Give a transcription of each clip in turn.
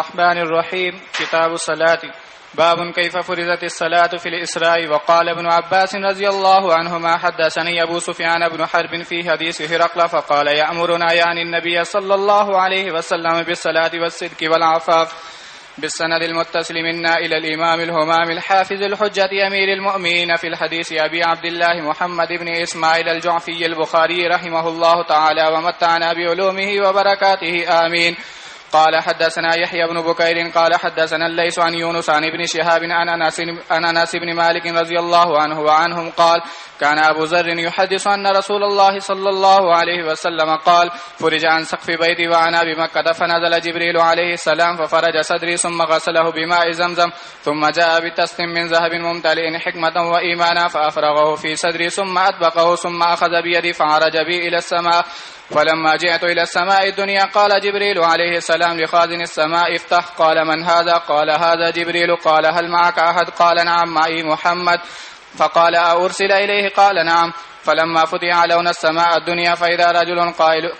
الرحمن الرحيم. كتاب الصلاة. باب كيف فرضت الصلاة في الإسراء. وقال ابن عباس رضي الله عنهما حدثني أبو سفيان بن حرب في حديث هرقل فقال يأمرنا يعني النبي صلى الله عليه وسلم بالصلاة والصدق والعفاف. بالسند المتصل منا إلى الإمام الهمام الحافظ الحجة أمير المؤمنين في الحديث أبي عبد الله محمد بن إسماعيل الجعفي البخاري رحمه الله تعالى ومتعنا بعلومه وبركاته آمين. قال حدثنا يحيى بن بكير قال حدثنا الليث عن يونس عن ابن شهاب عن أنس بن مالك رضي الله عنه وعنهم قال كان أبو ذر يحدث أن رسول الله صلى الله عليه وسلم قال فرج عن سقف بيتي وأنا بمكة فنزل جبريل عليه السلام ففرج صدري ثم غسله بماء زمزم ثم جاء بتست من ذهب ممتلئ حكمة وإيمانا فأفرغه في صدري ثم أطبقه ثم أخذ بيدي فعرج بي إلى السماء. فلما جئت إلى السماء الدنيا قال جبريل عليه السلام لخازن السماء افتح. قال من هذا؟ قال هذا جبريل. قال هل معك أحد؟ قال نعم معي محمد. فقال أرسل إليه؟ قال نعم. فلما فتح علونا السماء الدنيا فإذا رجل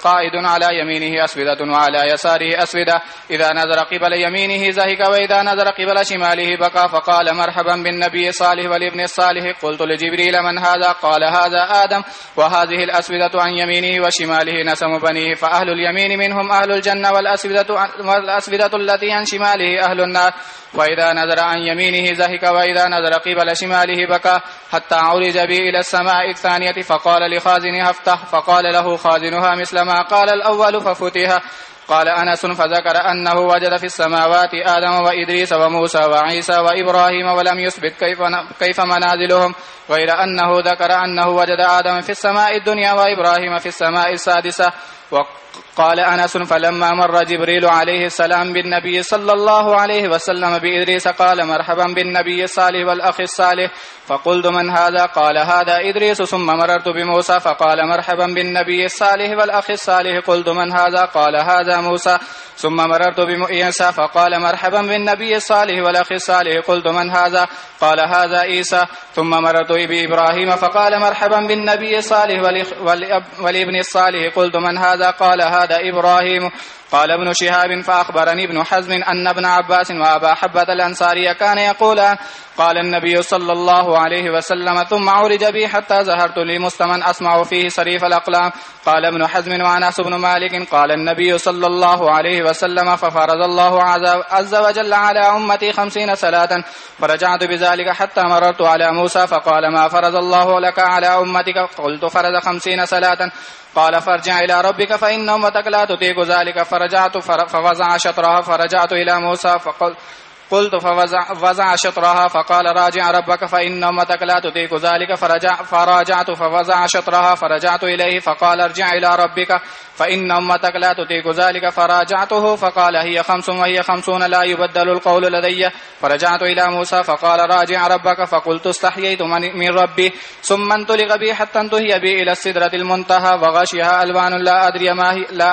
قائد على يمينه أسودة وعلى يساره أسودة إذا نظر قبل يمينه زهق وإذا نظر قبل شماله بكى. فقال مرحبا بالنبي صالح والابن الصالح. قلت لجبريل من هذا؟ قال هذا آدم وهذه الأسودة عن يمينه وشماله نسم بنيه فأهل اليمين منهم أهل الجنة والأسودة التي عن شماله أهل النار. وإذا نظر عن يمينه زهق وإذا نظر قبل شماله بكى حتى عرج به إلى السماء الثانية فقال لخازنها افتح. فقال له خازنها مثل ما قال الأول ففتح. قال أنس فذكر أنه وجد في السماوات آدم وإدريس وموسى وعيسى وإبراهيم ولم يثبت كيف منازلهم غير أنه ذكر أنه وجد آدم في السماء الدنيا وإبراهيم في السماء السادسة. قال أنس فلما مر جبريل عليه السلام بالنبي صلى الله عليه وسلم بإدريس قال مرحبا بالنبي الصالح والأخ الصالح. فقلت من هذا؟ قال هذا إدريس. ثم مررت بموسى فقال مرحبا بالنبي الصالح والأخ الصالح. قلت من هذا؟ قال هذا موسى. ثم مررت بعيسى فقال مرحبا بالنبي الصالح والأخ الصالح. قلت من هذا؟ قال هذا عيسى. ثم مررت بإبراهيم فقال مرحبا بالنبي الصالح والابن الصالح. قلت من هذا؟ قال هذا إبراهيم. قال ابن شهاب فأخبرني ابن حزم أن ابن عباس وأبا حبة الأنصاري كان يقولان قال النبي صلى الله عليه وسلم ثم عرج بي حتى ظهرت لمستمع أسمع فيه صريف الأقلام. قال ابن حزم وأنس بن مالك قال النبي صلى الله عليه وسلم ففرض الله عز وجل على أمتي 50 صلاة فرجعت بذلك حتى مررت على موسى فقال ما فرض الله لك على أمتك؟ قلت فرض 50 صلاة. قال فارجع إلى ربك فإن أمتك لا تطيق ذلك. فرجعت فوزع شطرها فرجعت إلى موسى قلت فوزع شطرها فقال راجع ربك فإن أمتك لا تطيق ذلك. فراجعت فوزع شطرها فرجعت إليه فقال ارجع إلى ربك فإن أمتك لا تطيق ذلك. فراجعته فقال هي 5 وهي 50 لا يبدل القول لدي. فرجعت إلى موسى فقال راجع ربك فقلت استحييت من ربي. ثم انطلق بي حتى انتهي بي إلى السدرة المنتهى وغشيها ألوان لا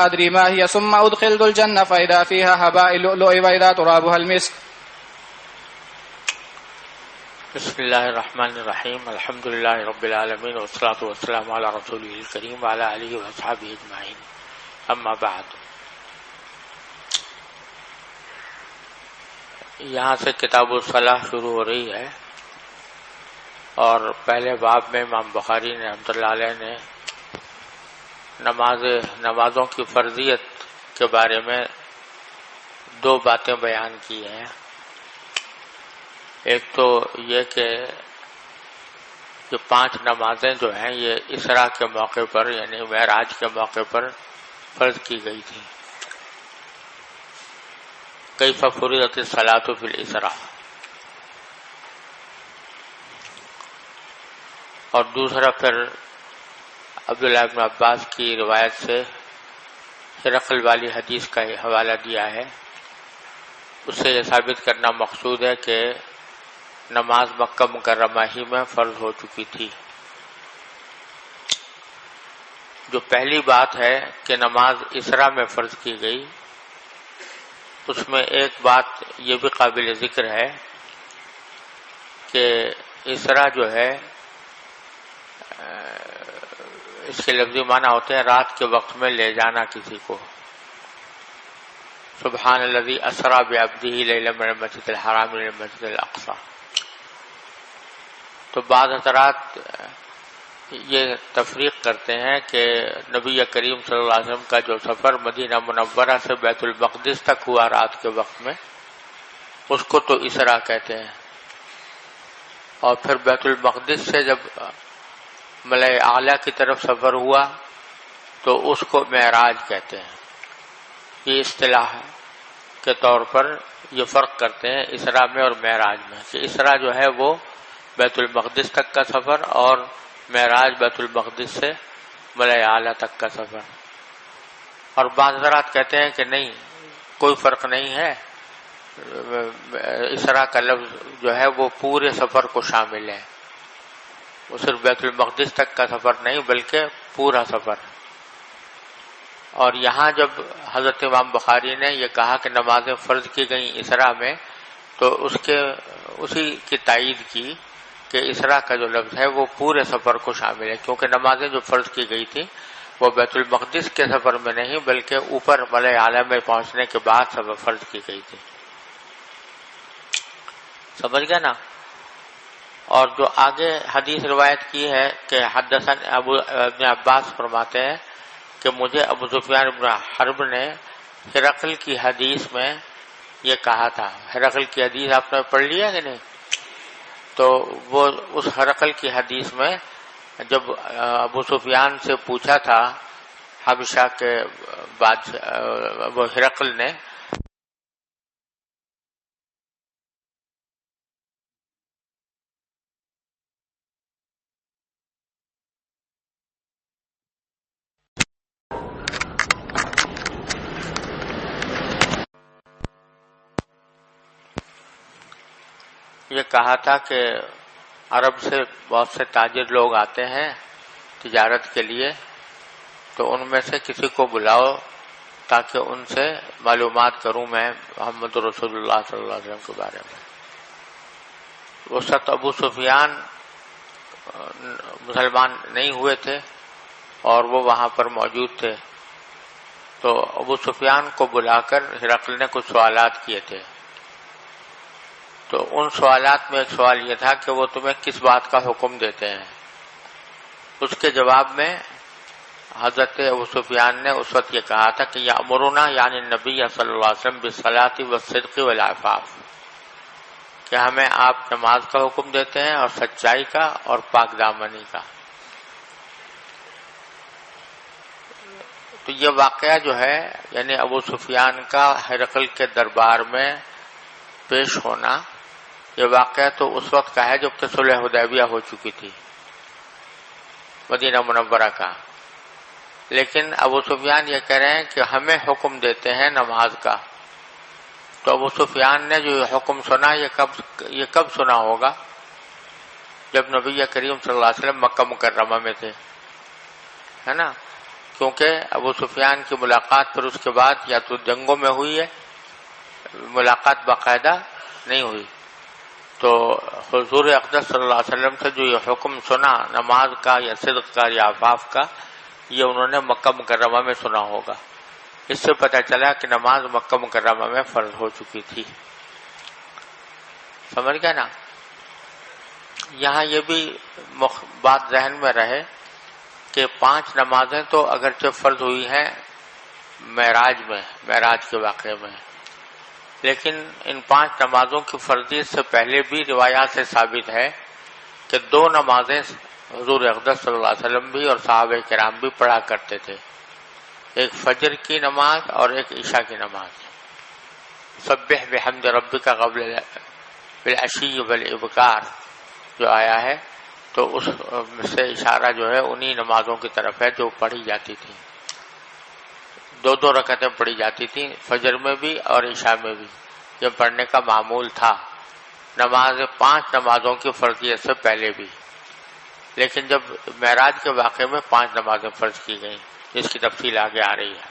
أدري ما هي. ثم أدخلت الجنة فإذا فيها هباء اللؤلؤ وإذا ترابها المسك. بسم اللہ الرحمن الرحیم. الحمد للہ رب العالمین والصلاة والسلام علی رسولہ الکریم وعلی آلہ واصحابہ اجمعین. اما بعد. یہاں سے کتاب الصلاۃ شروع ہو رہی ہے اور پہلے باب میں امام بخاری نے رحمۃ اللہ علیہ نے نمازوں کی فرضیت کے بارے میں 2 باتیں بیان کی ہیں. ایک تو یہ کہ 5 نمازیں جو ہیں یہ اسراء کے موقع پر یعنی معراج کے موقع پر فرض کی گئی تھی. کیف فرضت الصلاۃ فی الاسراء. اور دوسرا پھر عبداللہ بن عباس کی روایت سے ہرقل والی حدیث کا حوالہ دیا ہے. اس سے یہ ثابت کرنا مقصود ہے کہ نماز مکہ مکرمہ ہی میں فرض ہو چکی تھی. جو پہلی بات ہے کہ نماز اسراء میں فرض کی گئی اس میں ایک بات یہ بھی قابل ذکر ہے کہ اسراء جو ہے اس کے لفظی معنی ہوتے ہیں رات کے وقت میں لے جانا کسی کو. سبحان الذی اسری بعبدہ لیلا من المسجد الحرام الی المسجد الاقصی. تو بعض حضرات یہ تفریق کرتے ہیں کہ نبی کریم صلی اللہ علیہ وسلم کا جو سفر مدینہ منورہ سے بیت المقدس تک ہوا رات کے وقت میں، اس کو تو اسراء کہتے ہیں، اور پھر بیت المقدس سے جب ملائے اعلیٰ کی طرف سفر ہوا تو اس کو معراج کہتے ہیں. یہ اصطلاح کے طور پر یہ فرق کرتے ہیں اسراء میں اور معراج میں، کہ اسراء جو ہے وہ بیت المقدس تک کا سفر اور معراج بیت المقدس سے ملائے اعلیٰ تک کا سفر. اور بعض حضرات کہتے ہیں کہ نہیں، کوئی فرق نہیں ہے، اسراء کا لفظ جو ہے وہ پورے سفر کو شامل ہے، وہ صرف بیت المقدس تک کا سفر نہیں بلکہ پورا سفر. اور یہاں جب حضرت امام بخاری نے یہ کہا کہ نمازیں فرض کی گئیں اسراء میں، تو اسی کی تائید کی کہ اسراء کا جو لفظ ہے وہ پورے سفر کو شامل ہے، کیونکہ نمازیں جو فرض کی گئی تھی وہ بیت المقدس کے سفر میں نہیں بلکہ اوپر ملائے اعلیٰ میں پہنچنے کے بعد سفر فرض کی گئی تھی. سمجھ گیا نا؟ اور جو آگے حدیث روایت کی ہے کہ حدثنا ابن عباس فرماتے ہیں کہ مجھے ابو سفیان بن حرب نے ہرقل کی حدیث میں یہ کہا تھا. ہرقل کی حدیث آپ نے پڑھ لیا کہ نہیں؟ تو وہ اس ہرقل کی حدیث میں جب ابو سفیان سے پوچھا تھا حبشہ کے بادشاہ وہ ہرقل نے، یہ کہا تھا کہ عرب سے بہت سے تاجر لوگ آتے ہیں تجارت کے لیے، تو ان میں سے کسی کو بلاؤ تاکہ ان سے معلومات کروں میں محمد رسول اللہ صلی اللہ علیہ وسلم کے بارے میں. اس وقت ابو سفیان مسلمان نہیں ہوئے تھے اور وہ وہاں پر موجود تھے. تو ابو سفیان کو بلا کر ہرقل نے کچھ سوالات کیے تھے. تو ان سوالات میں ایک سوال یہ تھا کہ وہ تمہیں کس بات کا حکم دیتے ہیں. اس کے جواب میں حضرت ابو سفیان نے اس وقت یہ کہا تھا کہ یامرنا یعنی نبی صلی اللہ علیہ وسلم بالصلاۃ والصدق والعفاف، کہ ہمیں آپ نماز کا حکم دیتے ہیں اور سچائی کا اور پاک دامنی کا. تو یہ واقعہ جو ہے یعنی ابو سفیان کا ہرقل کے دربار میں پیش ہونا، یہ واقعہ تو اس وقت کا ہے جب کہ صلح حدیبیہ ہو چکی تھی مدینہ منورہ کا. لیکن ابو سفیان یہ کہہ رہے ہیں کہ ہمیں حکم دیتے ہیں نماز کا. تو ابو سفیان نے جو یہ حکم سنا یہ کب سنا ہوگا؟ جب نبی کریم صلی اللہ علیہ وسلم مکہ مکرمہ میں تھے، ہے نا؟ کیونکہ ابو سفیان کی ملاقات پھر اس کے بعد یا تو جنگوں میں ہوئی ہے، ملاقات باقاعدہ نہیں ہوئی. تو حضور اقدس صلی اللہ علیہ وسلم سے جو یہ حکم سنا نماز کا یا صدق کا یا عفاف کا، یہ انہوں نے مکہ مکرمہ میں سنا ہوگا. اس سے پتہ چلا کہ نماز مکہ مکرمہ میں فرض ہو چکی تھی. سمجھ گیا نا؟ یہاں یہ بھی بات ذہن میں رہے کہ 5 نمازیں تو اگرچہ فرض ہوئی ہیں معراج کے واقعے میں، لیکن ان 5 نمازوں کی فرضیت سے پہلے بھی روایات سے ثابت ہے کہ 2 نمازیں حضور اقدس صلی اللہ علیہ وسلم بھی اور صحابہ کرام بھی پڑھا کرتے تھے، ایک فجر کی نماز اور ایک عشاء کی نماز. سبح بحمد ربک قبل بالعشی والابکار جو آیا ہے، تو اس سے اشارہ جو ہے انہی نمازوں کی طرف ہے جو پڑھی جاتی تھی. 2 رکعتیں پڑھی جاتی تھیں فجر میں بھی اور عشاء میں بھی، یہ پڑھنے کا معمول تھا 5 نمازوں کی فرضیت سے پہلے بھی. لیکن جب معراج کے واقعے میں 5 نمازیں فرض کی گئیں، جس کی تفصیل آگے آ رہی ہے.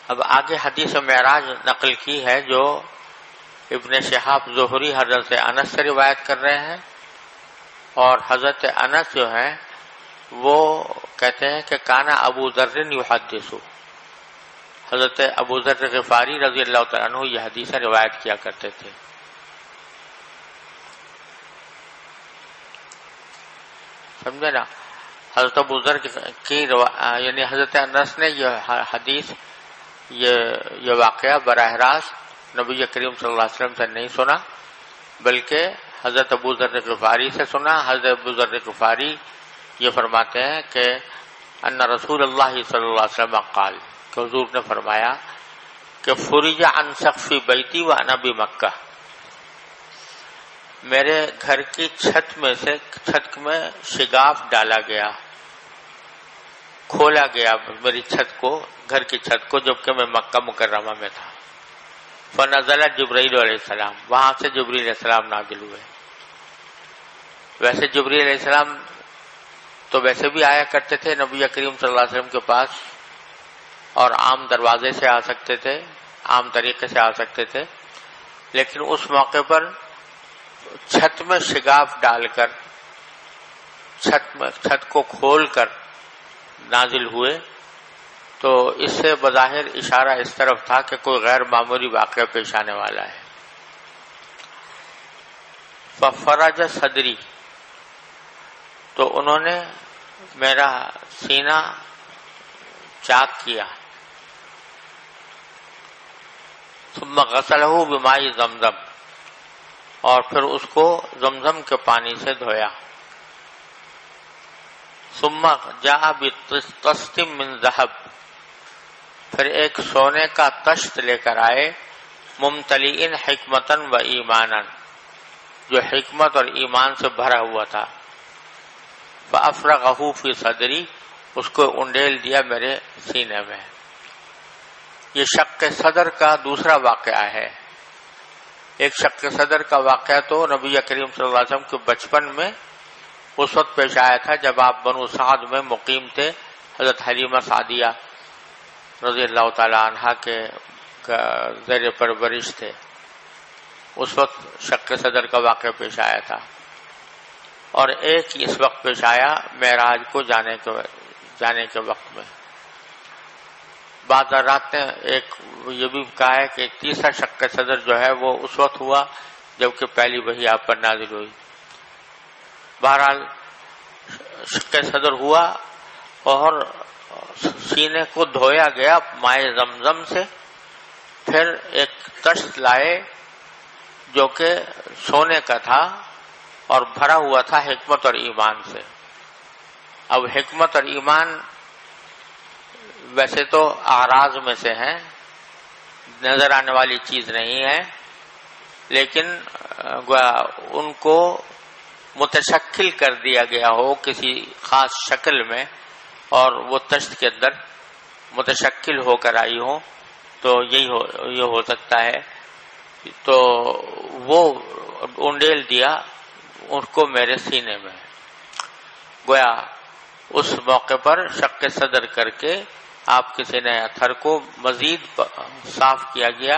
اب آگے حدیث معراج نقل کی ہے جو ابن شہاب زہری حضرت انس سے روایت کر رہے ہیں، اور حضرت انس جو ہیں وہ کہتے ہیں کہ کانا ابو ذر یحدث، حضرت ابو ذر غفاری رضی اللہ تعالیٰ عنہ یہ حدیثیں روایت کیا کرتے تھے. سمجھے نا؟ حضرت ابو ذر کی یعنی حضرت انس نے یہ حدیث یہ واقعہ براہ راست نبی کریم صلی اللہ علیہ وسلم سے نہیں سنا، بلکہ حضرت ابو ذر غفاری سے سنا. حضرت ابو ذر غفاری یہ فرماتے ہیں کہ ان رسول اللہ صلی اللہ علیہ وسلم قال، کہ حضور نے فرمایا کہ فرج عن سقف بیتی وانا بمکہ، میرے گھر کی چھت میں شگاف ڈالا گیا، کھولا گیا میری چھت کو، گھر کی چھت کو، جبکہ میں مکہ مکرمہ میں تھا. فنزل جبرائیل علیہ السلام، وہاں سے جبرائیل علیہ السلام نازل ہوئے. ویسے جبرائیل علیہ السلام تو ویسے بھی آیا کرتے تھے نبی کریم صلی اللہ علیہ وسلم کے پاس، اور عام دروازے سے آ سکتے تھے، عام طریقے سے آ سکتے تھے، لیکن اس موقع پر چھت میں شگاف ڈال کر، چھت کو کھول کر نازل ہوئے. تو اس سے بظاہر اشارہ اس طرف تھا کہ کوئی غیر معمولی واقعہ پیش آنے والا ہے. ففرج صدری، تو انہوں نے میرا سینہ چاک کیا. ثم غسلہ بماء زمزم، اور پھر اس کو زمزم کے پانی سے دھویا. ثم جاء بطست من ذهب، پھر ایک سونے کا طشت لے کر آئے، ممتلئن حکمتا و ایمانا، جو حکمت اور ایمان سے بھرا ہوا تھا. فافرغہ فی صدری، اس کو انڈیل دیا میرے سینے میں. یہ شق صدر کا دوسرا واقعہ ہے. ایک شق صدر کا واقعہ تو نبی کریم صلی اللہ علیہ وسلم کے بچپن میں اس وقت پیش آیا تھا جب آپ بنو سعد میں مقیم تھے. حضرت حلیمہ سعدیہ رضی اللہ تعالی عنہا کے زیر پرورش تھے. اس وقت شق صدر کا واقعہ پیش آیا تھا. اور ایک اس وقت پیش آیا معراج کو جانے کے وقت میں. بعض رات نے ایک یہ بھی کہا ہے کہ تیسرا شق صدر جو ہے وہ اس وقت ہوا جبکہ پہلی وحی آپ پر نازل ہوئی. بہرحال شق صدر ہوا اور سینے کو دھویا گیا مائع زمزم سے. پھر ایک طشت لائے جو کہ سونے کا تھا اور بھرا ہوا تھا حکمت اور ایمان سے. اب حکمت اور ایمان ویسے تو اعراض میں سے ہیں، نظر آنے والی چیز نہیں ہے، لیکن ان کو متشکل کر دیا گیا ہو کسی خاص شکل میں اور وہ طشت کے اندر متشکل ہو کر آئی ہو تو یہ ہو سکتا ہے. تو وہ انڈیل دیا ان کو میرے سینے میں. گویا اس موقع پر شق صدر کر کے آپ کے سینے اتھر کو مزید صاف کیا گیا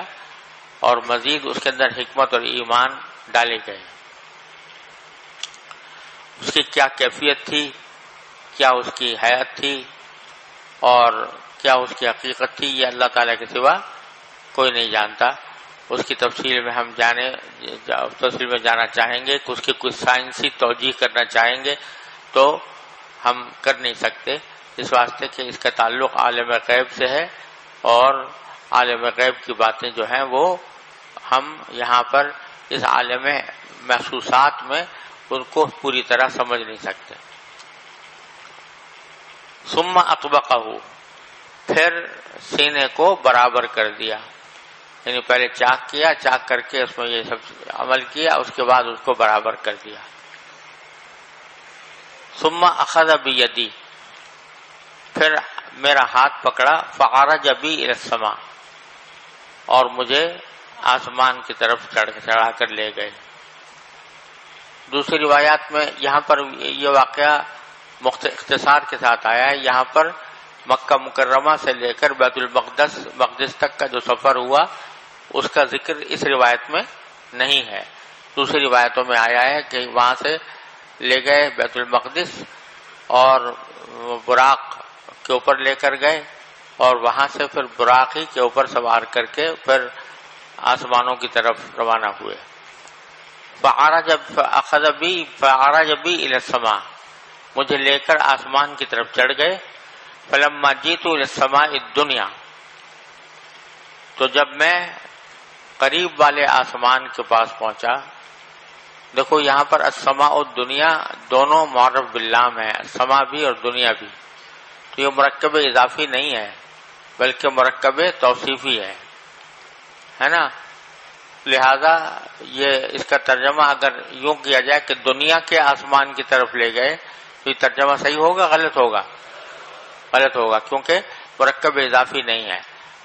اور مزید اس کے اندر حکمت اور ایمان ڈالے گئے. اس کی کیا کیفیت تھی، کیا اس کی حیات تھی اور کیا اس کی حقیقت تھی، یہ اللہ تعالیٰ کے سوا کوئی نہیں جانتا. اس کی تفصیل میں ہم جانا چاہیں گے کہ اس کی کچھ سائنسی توجیہ کرنا چاہیں گے تو ہم کر نہیں سکتے، اس واسطے کہ اس کا تعلق عالم غیب سے ہے اور عالم غیب کی باتیں جو ہیں وہ ہم یہاں پر اس عالم محسوسات میں ان کو پوری طرح سمجھ نہیں سکتے. ثم اطبقہ، پھر سینے کو برابر کر دیا، یعنی پہلے چاک کیا، چاک کر کے اس میں یہ سب عمل کیا، اس کے بعد اس کو برابر کر دیا. ثم اخذ بیدی، پھر میرا ہاتھ پکڑا، فعرج بی الی السماء، اور مجھے آسمان کی طرف چڑھا کر لے گئے. دوسری روایات میں یہاں پر یہ واقعہ اختصار کے ساتھ آیا ہے. یہاں پر مکہ مکرمہ سے لے کر بیت المقدس تک کا جو سفر ہوا اس کا ذکر اس روایت میں نہیں ہے. دوسری روایتوں میں آیا ہے کہ وہاں سے لے گئے بیت المقدس اور براق کے اوپر لے کر گئے اور وہاں سے پھر براقی کے اوپر سوار کر کے پھر آسمانوں کی طرف روانہ ہوئے. فعرج بی الی السماء، مجھے لے کر آسمان کی طرف چڑھ گئے. فلما جئت الی السماء الدنیا، تو جب میں قریب والے آسمان کے پاس پہنچا. دیکھو یہاں پر السماء اور دنیا دونوں معرف باللام ہے، السماء بھی اور دنیا بھی. تو یہ مرکب اضافی نہیں ہے بلکہ مرکب توصیفی ہے نا. لہذا یہ اس کا ترجمہ اگر یوں کیا جائے کہ دنیا کے آسمان کی طرف لے گئے تو یہ ترجمہ صحیح ہوگا غلط ہوگا؟ غلط ہوگا، کیونکہ مرکب اضافی نہیں ہے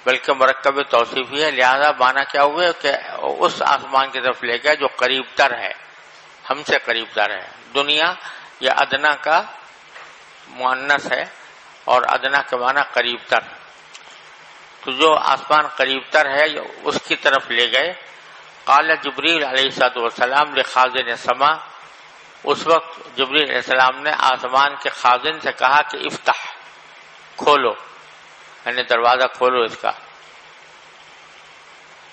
بلکہ مرکب توصیفی ہے. لہذا معنی کیا ہوئے کہ اس آسمان کی طرف لے گئے جو قریب تر ہے، ہم سے قریب تر ہے. دنیا یا ادنا کا مؤنث ہے اور ادنا کے معنی قریب تر. تو جو آسمان قریب تر ہے اس کی طرف لے گئے. قال جبریل علیہ السلام لخازن السماء، اس وقت جبریل علیہ السلام نے آسمان کے خازن سے کہا کہ افتح، کھولو، یعنی دروازہ کھولو اس کا.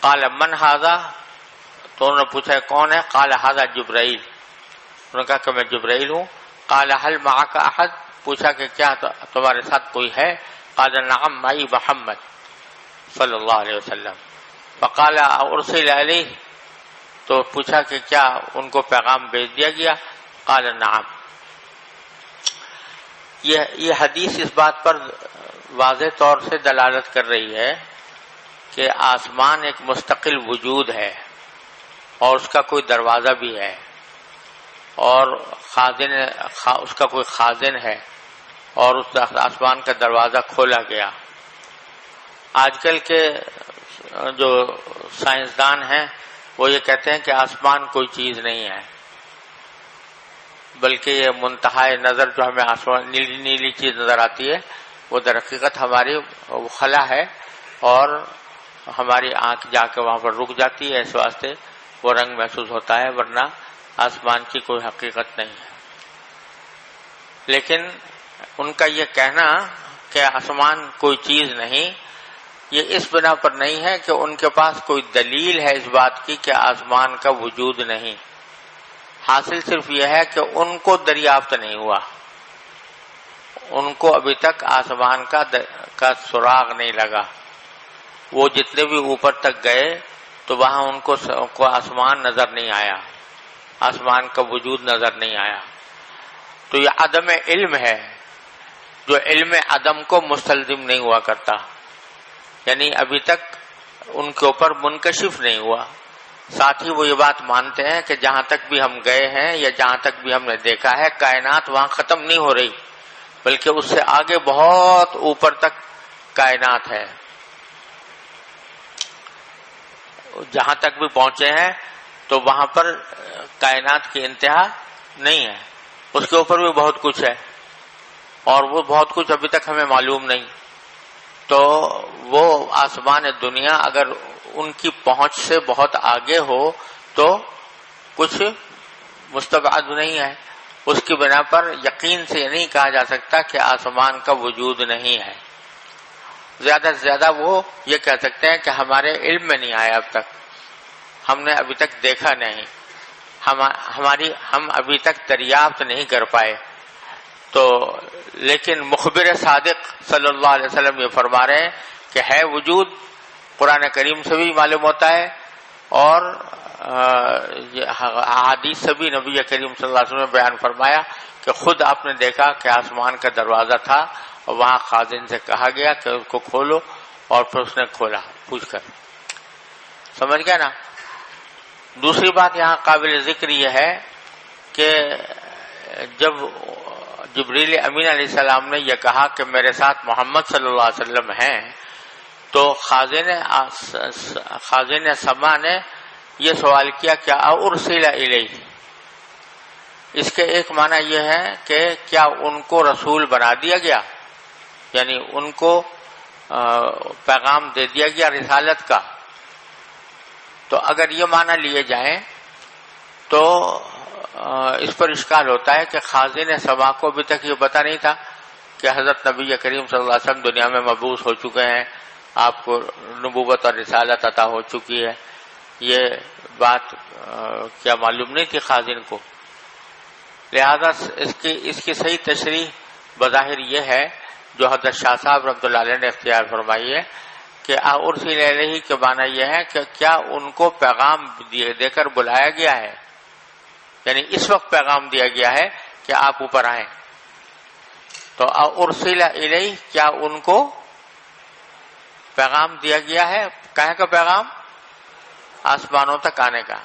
قال من ھذا، تو انہوں نے پوچھا کون ہے؟ قال ھذا جبرائیل، انہوں نے کہا کہ میں جبرائیل ہوں. قال هل معك احد، پوچھا کہ کیا تمہارے ساتھ کوئی ہے؟ قال نعم معي محمد صلی اللہ علیہ وسلم. فقال ارسل الیہ، تو پوچھا کہ کیا ان کو پیغام بھیج دیا گیا؟ قال نعم. یہ حدیث اس بات پر واضح طور سے دلالت کر رہی ہے کہ آسمان ایک مستقل وجود ہے اور اس کا کوئی دروازہ بھی ہے اور اس کا کوئی خازن ہے اور اس آسمان کا دروازہ کھولا گیا. آج کل کے جو سائنسدان ہیں وہ یہ کہتے ہیں کہ آسمان کوئی چیز نہیں ہے بلکہ یہ منتہائے نظر جو ہمیں آسمان نیلی نیلی چیز نظر آتی ہے وہ در حقیقت ہماری خلا ہے اور ہماری آنکھ جا کے وہاں پر رک جاتی ہے، اس واسطے وہ رنگ محسوس ہوتا ہے، ورنہ آسمان کی کوئی حقیقت نہیں ہے. لیکن ان کا یہ کہنا کہ آسمان کوئی چیز نہیں، یہ اس بنا پر نہیں ہے کہ ان کے پاس کوئی دلیل ہے اس بات کی کہ آسمان کا وجود نہیں. حاصل صرف یہ ہے کہ ان کو دریافت نہیں ہوا، ان کو ابھی تک آسمان کا سراغ نہیں لگا. وہ جتنے بھی اوپر تک گئے تو وہاں ان کو آسمان نظر نہیں آیا، آسمان کا وجود نظر نہیں آیا. تو یہ عدم علم ہے جو علم عدم کو مستلزم نہیں ہوا کرتا، یعنی ابھی تک ان کے اوپر منکشف نہیں ہوا. ساتھ ہی وہ یہ بات مانتے ہیں کہ جہاں تک بھی ہم گئے ہیں یا جہاں تک بھی ہم نے دیکھا ہے کائنات وہاں ختم نہیں ہو رہی بلکہ اس سے آگے بہت اوپر تک کائنات ہے. جہاں تک بھی پہنچے ہیں تو وہاں پر کائنات کی انتہا نہیں ہے، اس کے اوپر بھی بہت کچھ ہے اور وہ بہت کچھ ابھی تک ہمیں معلوم نہیں. تو وہ آسمان دنیا اگر ان کی پہنچ سے بہت آگے ہو تو کچھ مستبعد نہیں ہے. اس کی بنا پر یقین سے یہ نہیں کہا جا سکتا کہ آسمان کا وجود نہیں ہے. زیادہ سے زیادہ وہ یہ کہہ سکتے ہیں کہ ہمارے علم میں نہیں آیا، اب تک ہم نے ابھی تک دیکھا نہیں، ہم ابھی تک دریافت نہیں کر پائے. تو لیکن مخبر صادق صلی اللہ علیہ وسلم یہ فرما رہے ہیں کہ ہے وجود، قرآن کریم سے بھی معلوم ہوتا ہے اور احادیث سے بھی نبی کریم صلی اللہ علیہ وسلم نے بیان فرمایا کہ خود آپ نے دیکھا کہ آسمان کا دروازہ تھا اور وہاں خازن سے کہا گیا کہ اس کو کھولو اور پھر اس نے کھولا پوچھ کر. سمجھ گیا نا؟ دوسری بات یہاں قابل ذکر یہ ہے کہ جب جبریل امین علیہ السلام نے یہ کہا کہ میرے ساتھ محمد صلی اللہ علیہ وسلم ہیں تو خازن سما نے یہ سوال کیا کیا ارسل الیہ. اس کے ایک معنی یہ ہے کہ کیا ان کو رسول بنا دیا گیا، یعنی ان کو پیغام دے دیا گیا رسالت کا. تو اگر یہ معنی لیے جائیں تو اس پر اشکال ہوتا ہے کہ خازن سما کو ابھی تک یہ پتہ نہیں تھا کہ کہ حضرت نبی کریم صلی اللہ علیہ وسلم دنیا میں مبعوث ہو چکے ہیں، آپ کو نبوت اور رسالت عطا ہو چکی ہے، یہ بات کیا معلوم نہیں تھی خازن کو؟ لہذا اس کی صحیح تشریح بظاہر یہ ہے جو حضرت شاہ صاحب رحمۃ اللہ علیہ نے اختیار فرمائی ہے کہ ارسل الیہ کے معنی یہ ہے کہ کیا ان کو پیغام دے کر بلایا گیا ہے، یعنی اس وقت پیغام دیا گیا ہے کہ آپ اوپر آئیں. تو ارسل الیہ، کیا ان کو پیغام دیا گیا ہے؟ کہے کا پیغام؟ آسمانوں تک آنے کا.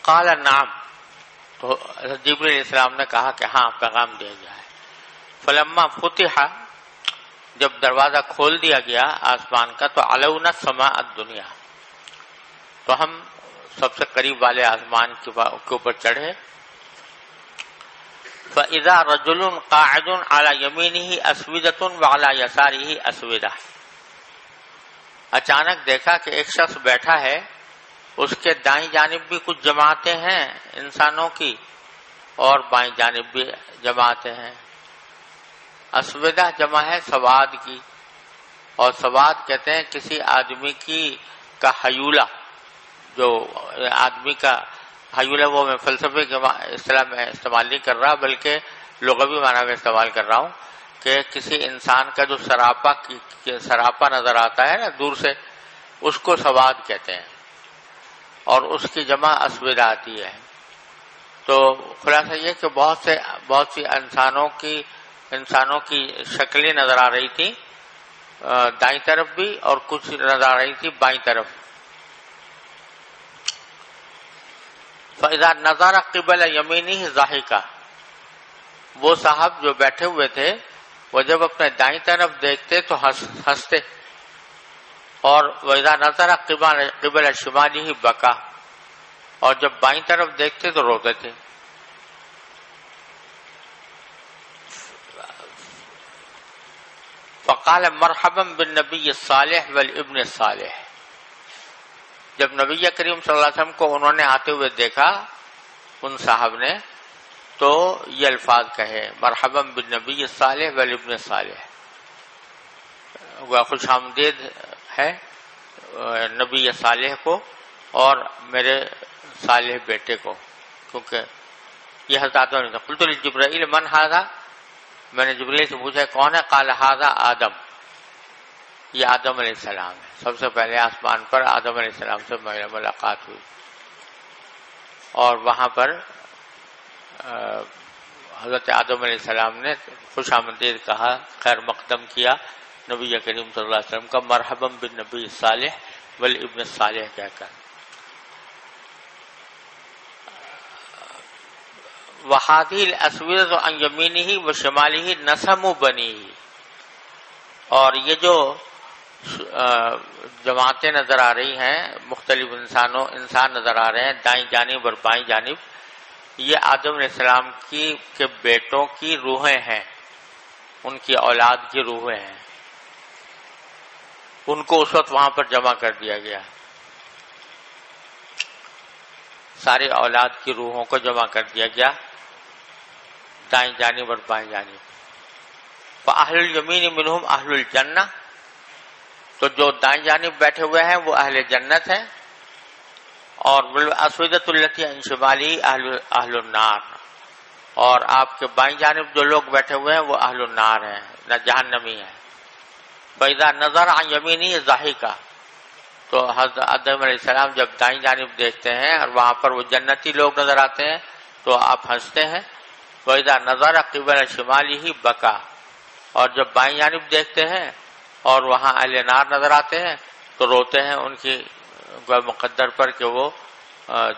قال نعم، تو جبریل علیہ السلام نے کہا کہ ہاں پیغام دیا گیا ہے. فلما فتح، جب دروازہ کھول دیا گیا آسمان کا، تو علونا السماء الدنیا، تو ہم سب سے قریب والے آسمان کے اوپر چڑھے. فاذا رجل قاعد على يمينه اسودة وعلى يساره اسودة، اچانک دیکھا کہ ایک شخص بیٹھا ہے، اس کے دائیں جانب بھی کچھ جماعتیں ہیں انسانوں کی اور بائیں جانب بھی جماعتیں ہیں. اسودہ جمع ہے سواد کی، اور سواد کہتے ہیں کسی آدمی کا حیولہ، جو آدمی کا حیولہ، وہ میں فلسفے کے اصطلاح میں استعمال نہیں کر رہا بلکہ لغوی معنی میں استعمال کر رہا ہوں، کہ کسی انسان کا جو سراپا نظر آتا ہے نا دور سے، اس کو سواد کہتے ہیں، اور اس کی جمع اسودہ آتی ہے. تو خلاصہ یہ کہ بہت سی انسانوں کی شکلیں نظر آ رہی تھی دائیں طرف بھی، اور کچھ نظر آ رہی تھی بائیں طرف. فَإِذَا نَظَرَ قِبَلَ يَمِينِهِ ضَاحِكًا، وہ صاحب جو بیٹھے ہوئے تھے وہ جب اپنے دائیں طرف دیکھتے تو ہنستے، اور وَإِذَا نَظَرَ قِبَلَ شِمَالِهِ بَكَى، اور جب بائیں طرف دیکھتے تو روتے تھے. فقال مرحبا بالنبی الصالح والابن الصالح، جب نبی کریم صلی اللہ علیہ وسلم کو انہوں نے آتے ہوئے دیکھا ان صاحب نے، تو یہ الفاظ کہے مرحبا بالنبی الصالح والابن الصالح، وہ خوش آمدید ہے نبی صالح کو اور میرے صالح بیٹے کو، کیونکہ یہ حضرت آدم نے قلت لجبرائیل من ھذا، میں نے جبریل سے پوچھا کون ہے؟ قال ھذا آدم، یہ آدم علیہ السلام ہے. سب سے پہلے آسمان پر آدم علیہ السلام سے میری ملاقات ہوئی، اور وہاں پر حضرت آدم علیہ السلام نے خوش آمدید کہا، خیر مقدم کیا نبی کریم صلی اللہ علیہ وسلم کا، مرحبا بالنبی الصالح والابن الصالح کہہ کر. وَهَذِهِ الْأَسْوِدَةُ عَنْ يَمِينِهِ وَشِمَالِهِ نَسَمُ بَنِيهِ، اور یہ جو جماعتیں نظر آ رہی ہیں، مختلف انسان نظر آ رہے ہیں دائیں جانب اور بائیں جانب، یہ آدم علیہ السلام کے بیٹوں کی روحیں ہیں، ان کی اولاد کی روحیں ہیں. ان کو اس وقت وہاں پر جمع کر دیا گیا، سارے اولاد کی روحوں کو جمع کر دیا گیا دائیں جانب اور بائیں جانب. فَأَهْلُ الْيَمِينِ مِنْهُمْ أَهْلُ الْجَنَّةِ، تو جو دائیں جانب بیٹھے ہوئے ہیں وہ اہل جنت ہیں، اور وَالْأَسْوِدَةُ الَّتِي عَنْ شِمَالِهِ أَهْلُ النَّارِ، اور آپ کے بائیں جانب جو لوگ بیٹھے ہوئے ہیں وہ اہل النار ہیں، نہ جہنمی ہیں. فَإِذَا نَظَرَ عَنْ يَمِينِهِ ضَاحِكًا، تو حضرت آدم علیہ السلام جب دائیں جانب دیکھتے ہیں اور وہاں پر وہ جنتی لوگ نظر آتے ہیں تو آپ ہنستے ہیں. وَإِذَا نَظَرَ قِبَلَ شِمَالِهِ بَكَى، اور جب بائیں جانب دیکھتے ہیں اور وہاں اہل نار نظر آتے ہیں تو روتے ہیں ان کی مقدر پر کہ وہ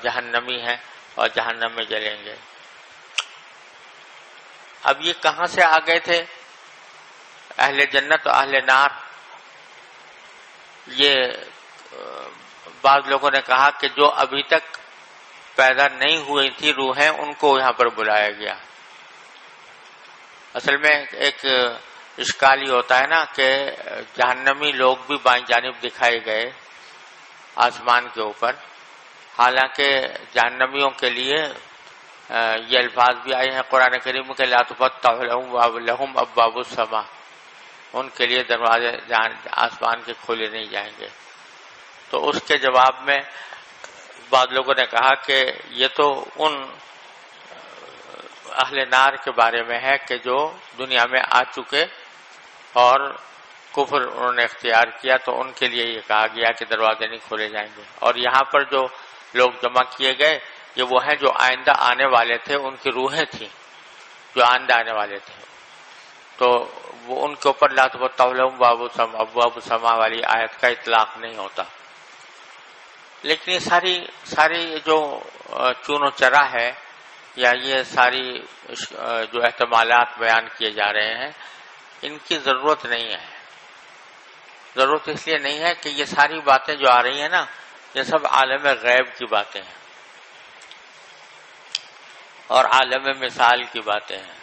جہنمی ہیں اور جہنم میں جلیں گے. اب یہ کہاں سے آ گئے تھے اہل جنت و اہل نار؟ یہ بعض لوگوں نے کہا کہ جو ابھی تک پیدا نہیں ہوئی تھی روحیں، ان کو یہاں پر بلایا گیا. اصل میں ایک اشکال یہ ہوتا ہے نا کہ جہنمی لوگ بھی بائیں جانب دکھائے گئے آسمان کے اوپر، حالانکہ جہنمیوں کے لیے یہ الفاظ بھی آئے ہیں قرآن کریم کے لا تفتح لہم ابواب السماء، ان کے لیے دروازے آسمان کے کھولے نہیں جائیں گے۔ تو اس کے جواب میں بعض لوگوں نے کہا کہ یہ تو ان اہل نار کے بارے میں ہے کہ جو دنیا میں آ چکے اور کفر انہوں نے اختیار کیا، تو ان کے لیے یہ کہا گیا کہ دروازے نہیں کھولے جائیں گے۔ اور یہاں پر جو لوگ جمع کیے گئے یہ وہ ہیں جو آئندہ آنے والے تھے، ان کی روحیں تھیں جو آئندہ آنے والے تھے، تو وہ ان کے اوپر لا تفتح لہم ابواب السماء والی آیت کا اطلاق نہیں ہوتا۔ لیکن یہ ساری جو چون و چرا ہے یا یہ ساری جو احتمالات بیان کیے جا رہے ہیں، ان کی ضرورت نہیں ہے۔ ضرورت اس لیے نہیں ہے کہ یہ ساری باتیں جو آ رہی ہیں نا، یہ سب عالم غیب کی باتیں ہیں اور عالم مثال کی باتیں ہیں،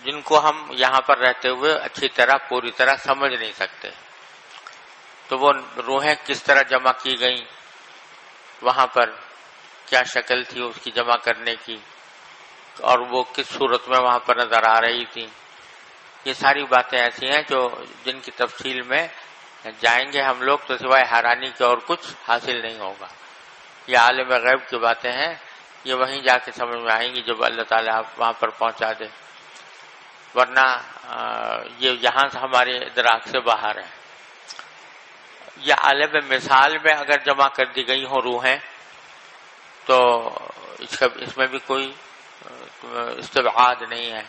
جن کو ہم یہاں پر رہتے ہوئے اچھی طرح پوری طرح سمجھ نہیں سکتے۔ تو وہ روحیں کس طرح جمع کی گئیں، وہاں پر کیا شکل تھی اس کی جمع کرنے کی، اور وہ کس صورت میں وہاں پر نظر آ رہی تھی، یہ ساری باتیں ایسی ہیں جن کی تفصیل میں جائیں گے ہم لوگ تو سوائے حیرانی کے اور کچھ حاصل نہیں ہوگا۔ یہ عالم غیب کی باتیں ہیں، یہ وہیں جا کے سمجھ میں آئیں گی جب اللہ تعالیٰ وہاں پر پہنچا دے، ورنہ یہ یہاں سے ہمارے ادراک سے باہر ہے۔ یہ عالم مثال میں اگر جمع کر دی گئی ہوں روحیں تو اس میں بھی کوئی استبعاد نہیں ہے۔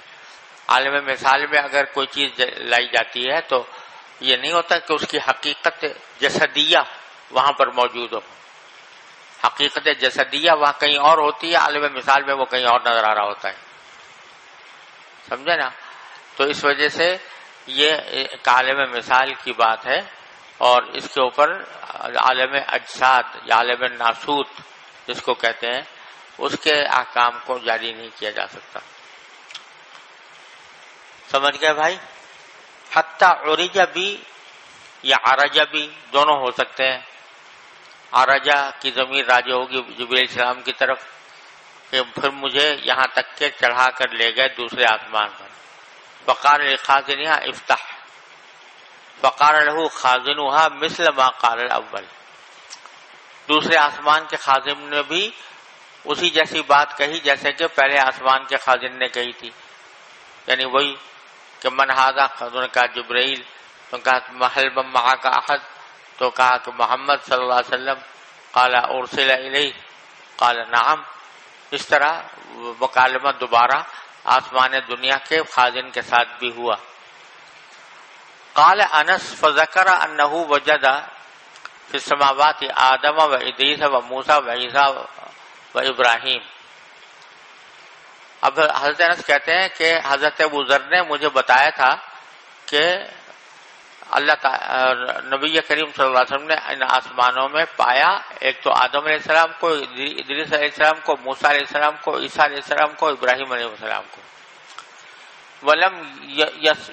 عالم مثال میں اگر کوئی چیز لائی جاتی ہے تو یہ نہیں ہوتا کہ اس کی حقیقت جسدیہ وہاں پر موجود ہو، حقیقت جسدیہ وہاں کہیں اور ہوتی ہے، عالم مثال میں وہ کہیں اور نظر آ رہا ہوتا ہے، سمجھے نا؟ تو اس وجہ سے یہ ایک عالم مثال کی بات ہے، اور اس کے اوپر عالم اجساد یا عالم ناسوت جس کو کہتے ہیں، اس کے احکام کو جاری نہیں کیا جا سکتا۔ سمجھ گئے بھائی؟ حتی عرج بھی یا عرج بھی دونوں ہو سکتے ہیں۔ عرجہ کی ضمیر راجع ہوگی جبریل السلام کی طرف کہ پھر مجھے یہاں تک کہ چڑھا کر لے گئے دوسرے آسمان پر۔ وقال لخازنها افتح فقال له خازنها مثل ما قال الاول، دوسرے آسمان کے خازن نے بھی اسی جیسی بات کہی جیسے کہ پہلے آسمان کے خازن نے کہی تھی، یعنی وہی کہ من ھذا، انہوں نے کہا جبرائیل، تو کہا محل معک احد، تو کہا کہ محمد صلی اللہ علیہ وسلم، قال ارسل الیہ قال نعم، اس طرح مکالمہ دوبارہ آسمان دنیا کے خازن کے ساتھ بھی ہوا۔ قال انس فذکر انہ وجد فی السماوات آدم و ادریس و موسیٰ و عیسیٰ و ابراہیم۔ اب حضرت انس کہتے ہیں کہ حضرت ابو ذر نے مجھے بتایا تھا کہ اللہ نبی کریم صلی اللہ علیہ وسلم نے ان آسمانوں میں پایا، ایک تو آدم علیہ السلام کو، ادریس علیہ السلام کو، موسیٰ علیہ السلام کو، عیسیٰ علیہ السلام کو، ابراہیم علیہ السلام کو۔ وَلَمْ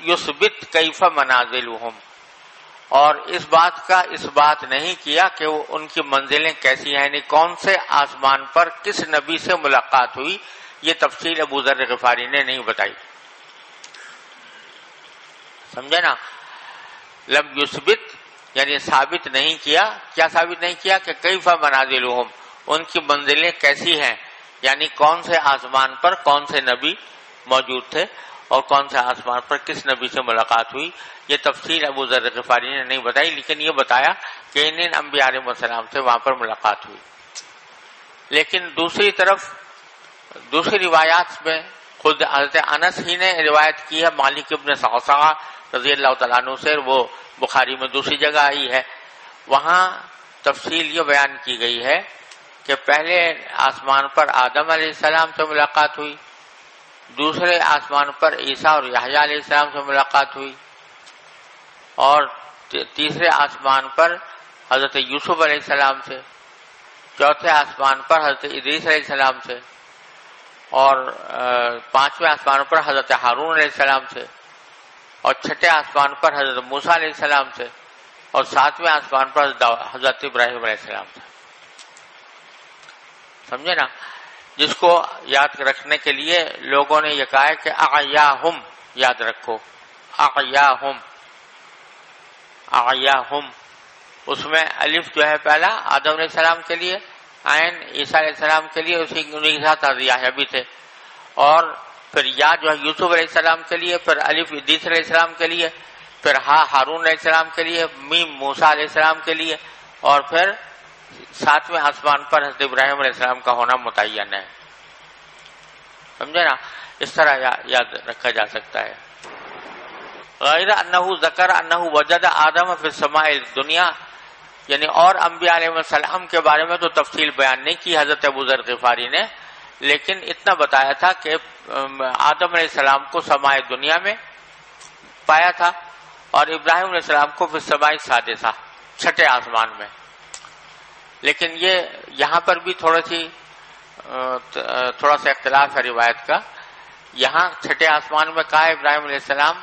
يُثْبِتْ كَيْفَ مَنَازِلُهُمْ، اور اس بات کا اس بات نہیں کیا کہ وہ ان کی منزلیں کیسی ہیں، یعنی کون سے آسمان پر کس نبی سے ملاقات ہوئی، یہ تفصیل ابو ذر غفاری نے نہیں بتائی، سمجھے نا؟ لم یثبت یعنی ثابت نہیں کیا، کیا ثابت نہیں کیا کہ کیف منازلہم، ان کی منزلیں کیسی ہیں، یعنی کون سے آسمان پر کون سے نبی موجود تھے اور کون سے آسمان پر کس نبی سے ملاقات ہوئی، یہ تفصیل ابو ذر غفاری نے نہیں بتائی، لیکن یہ بتایا کہ ان انبیاء علیہ السلام سے وہاں پر ملاقات ہوئی۔ لیکن دوسری طرف دوسری روایات میں خود حضرت انس ہی نے روایت کی ہے مالک ابن صعصعہ رضی اللہ تعالیٰ عنہ سے، وہ بخاری میں دوسری جگہ آئی ہے، وہاں تفصیل یہ بیان کی گئی ہے کہ پہلے آسمان پر آدم علیہ السلام سے ملاقات ہوئی، دوسرے آسمان پر عیسیٰ اور یحییٰ علیہ السلام سے ملاقات ہوئی، اور تیسرے آسمان پر حضرت یوسف علیہ السلام سے، چوتھے آسمان پر حضرت ادریس علیہ السلام سے، اور پانچویں آسمان پر حضرت ہارون علیہ السلام سے، اور چھٹے آسمان پر حضرت موسیٰ علیہ السلام سے، اور ساتویں آسمان پر حضرت ابراہیم علیہ السلام سے. سمجھے نا؟ جس کو یاد رکھنے کے لیے لوگوں نے یہ کہا ہے کہ اعیاہم یاد رکھو، اعیاہم اعیاہم. اس میں الف جو ہے پہلا آدم علیہ السلام کے لیے، عین عیسیٰ علیہ السلام کے لیے، انہیں کے ساتھ یحییٰ بھی تھے، اور پھر یا جو ہے یوسف علیہ السلام کے لیے، پھر الف ادریس علیہ السلام کے لیے، پھر ہا ہارون علیہ السلام کے لیے، میم موسیٰ علیہ السلام کے لیے، اور پھر ساتویں آسمان پر حضرت ابراہیم علیہ السلام کا ہونا متعین ہے. سمجھے نا؟ اس طرح یاد رکھا جا سکتا ہے. غیر انہ ذکر انہ وجد آدم فی السماء الدنیا، یعنی اور انبیاء علیہ السلام کے بارے میں تو تفصیل بیان نہیں کی حضرت ابو ذر غفاری نے، لیکن اتنا بتایا تھا کہ آدم علیہ السلام کو سماء دنیا میں پایا تھا، اور ابراہیم علیہ السلام کو فی السماء السادسہ چھٹے آسمان میں. لیکن یہ یہاں پر بھی تھوڑا سا اختلاف ہے روایت کا. یہاں چھٹے آسمان میں کہا ہے ابراہیم علیہ السلام،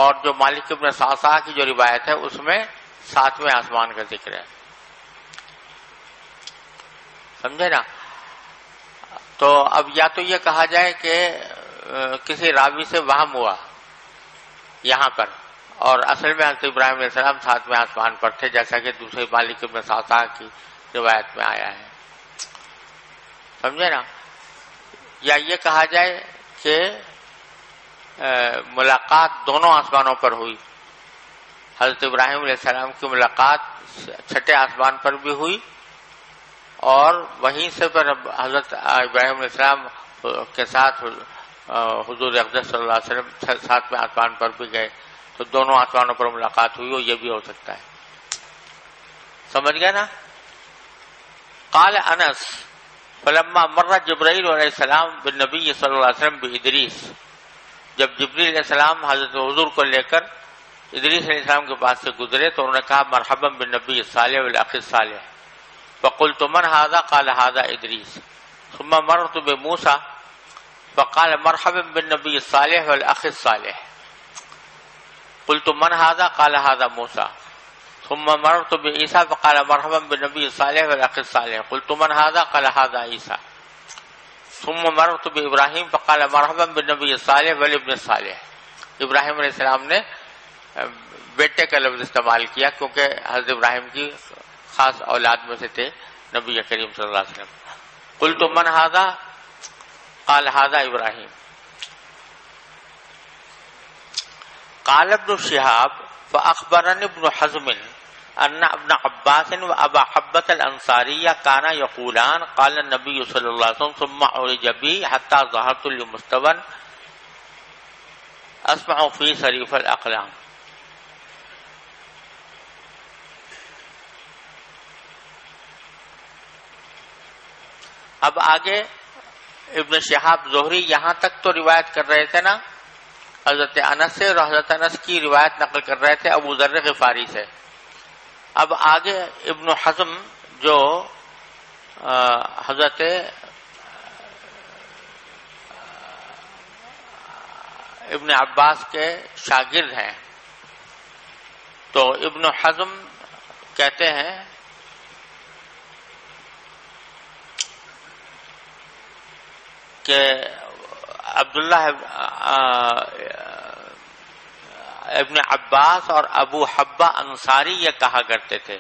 اور جو مالک ابن صعصع کی جو روایت ہے اس میں ساتویں آسمان کا ذکر ہے. سمجھے نا؟ تو اب یا تو یہ کہا جائے کہ کسی راوی سے وہم ہوا یہاں پر، اور اصل میں حضرت ابراہیم علیہ السلام ساتویں آسمان پر تھے، جیسا کہ دوسرے مالک ابن صعصع کی روایت میں آیا ہے. سمجھے نا؟ یا یہ کہا جائے کہ ملاقات دونوں آسمانوں پر ہوئی، حضرت ابراہیم علیہ السلام کی ملاقات چھٹے آسمان پر بھی ہوئی، اور وہیں سے پھر حضرت ابراہیم علیہ السلام کے ساتھ حضور اقدس صلی اللہ علیہ وسلم ساتویں آسمان پر بھی گئے، تو دونوں آسمانوں پر ملاقات ہوئی ہو، یہ بھی ہو سکتا ہے. سمجھ گئے نا؟ قال انس فلما مر جبرائیل علیہ السلام بالنبی صلی اللہ علیہ وسلم بادریس، جب جبریل علیہ السلام حضرت حضور کو لے کر ادریس علیہ السلام کے پاس سے گزرے تو انہوں نے کہا مرحبا بالنبی الصالح والاخ الصالح. فقلت من هذا؟ قال هذا ادریس. ثم مررت بموسى فقال مرحبا بالنبي الصالح والاخ الصالح. قلت من هذا؟ قال هذا موسى. ثم مررت بعيسى فقال مرحبا بالنبي الصالح والاخ الصالح. قلت من هذا؟ قال هذا عيسى. ثم مررت بابراہیم فقال مرحبا بالنبي الصالح والابن الصالح. ابراہیم علیہ السلام نے بیٹے کا لفظ استعمال کیا کیونکہ حضرت ابراہیم کی خاص اولاد میں سے تھے نبی کریم صلی اللہ علیہ وسلم. قلت من هذا؟ قال هذا ابراہیم. قال ابن شهاب فاخبرني ابن حزم ان ابن عباس وابا حبة الانصاري كانا يقولان قال النبي صلى الله عليه وسلم ثم عرج بي حتى ظهرت لمستوى اسمع في صريف الاقلام. اب آگے ابن شہاب زہری یہاں تک تو روایت کر رہے تھے نا حضرت انس سے، اور حضرت انس کی روایت نقل کر رہے تھے ابو ذر غفاری سے. اب آگے ابن حزم جو حضرت ابن عباس کے شاگرد ہیں، تو ابن حزم کہتے ہیں کہ عبداللہ ابن عباس اور ابو حبہ انصاری یہ کہا کرتے تھے.